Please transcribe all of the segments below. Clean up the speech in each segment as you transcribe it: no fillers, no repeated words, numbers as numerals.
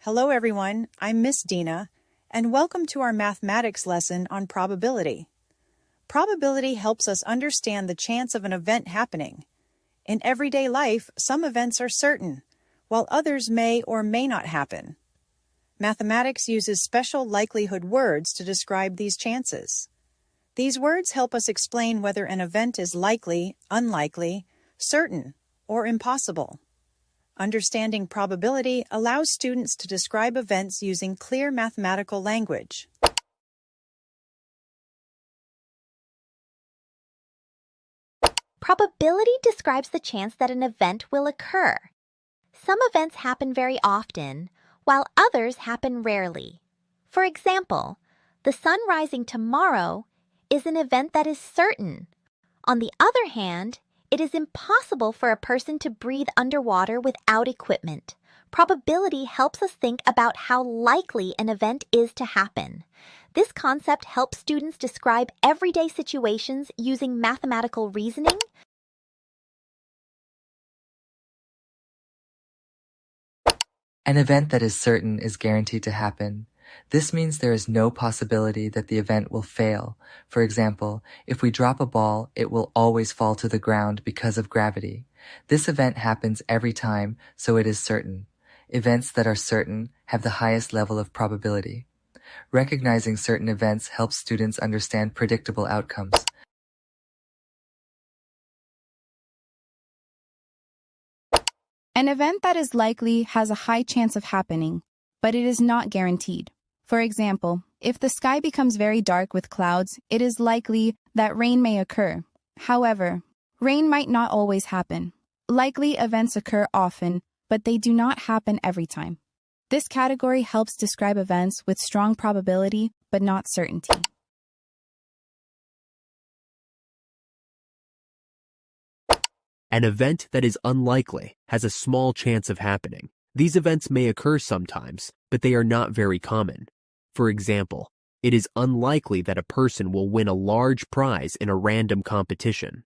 Hello everyone, I'm Miss Dina, and welcome to our mathematics lesson on probability. Probability helps us understand the chance of an event happening. In everyday life, some events are certain, while others may or may not happen. Mathematics uses special likelihood words to describe these chances. These words help us explain whether an event is likely, unlikely, certain, or impossible. Understanding probability allows students to describe events using clear mathematical language. Probability describes the chance that an event will occur. Some events happen very often, while others happen rarely. For example, the sun rising tomorrow is an event that is certain. On the other hand, it is impossible for a person to breathe underwater without equipment. Probability helps us think about how likely an event is to happen. This concept helps students describe everyday situations using mathematical reasoning. An event that is certain is guaranteed to happen. This means there is no possibility that the event will fail. For example, if we drop a ball, it will always fall to the ground because of gravity. This event happens every time, so it is certain. Events that are certain have the highest level of probability. Recognizing certain events helps students understand predictable outcomes. An event that is likely has a high chance of happening, but it is not guaranteed. For example, if the sky becomes very dark with clouds, it is likely that rain may occur. However, rain might not always happen. Likely events occur often, but they do not happen every time. This category helps describe events with strong probability, but not certainty. An event that is unlikely has a small chance of happening. These events may occur sometimes, but they are not very common. For example, it is unlikely that a person will win a large prize in a random competition.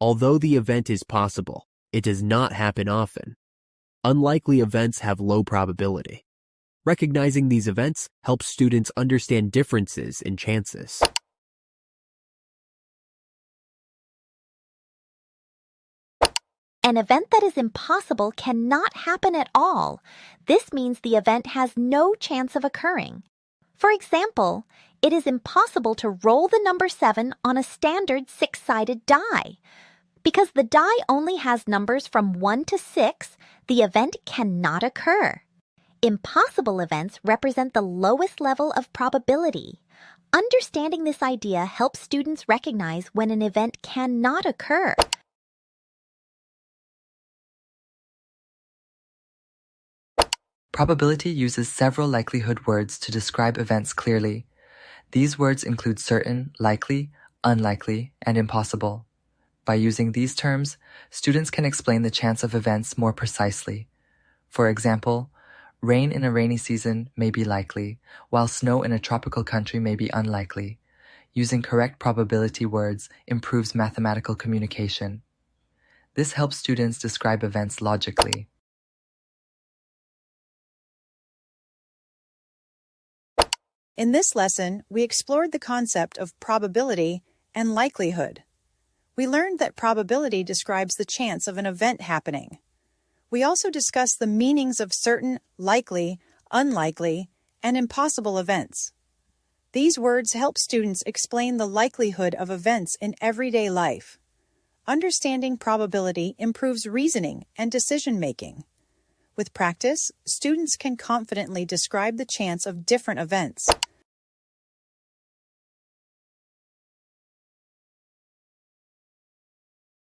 Although the event is possible, it does not happen often. Unlikely events have low probability. Recognizing these events helps students understand differences in chances. An event that is impossible cannot happen at all. This means the event has no chance of occurring. For example, it is impossible to roll the number 7 on a standard 6-sided die. Because the die only has numbers from 1 to 6, the event cannot occur. Impossible events represent the lowest level of probability. Understanding this idea helps students recognize when an event cannot occur. Probability uses several likelihood words to describe events clearly. These words include certain, likely, unlikely, and impossible. By using these terms, students can explain the chance of events more precisely. For example, rain in a rainy season may be likely, while snow in a tropical country may be unlikely. Using correct probability words improves mathematical communication. This helps students describe events logically. In this lesson, we explored the concept of probability and likelihood. We learned that probability describes the chance of an event happening. We also discussed the meanings of certain, likely, unlikely, and impossible events. These words help students explain the likelihood of events in everyday life. Understanding probability improves reasoning and decision-making. With practice, students can confidently describe the chance of different events.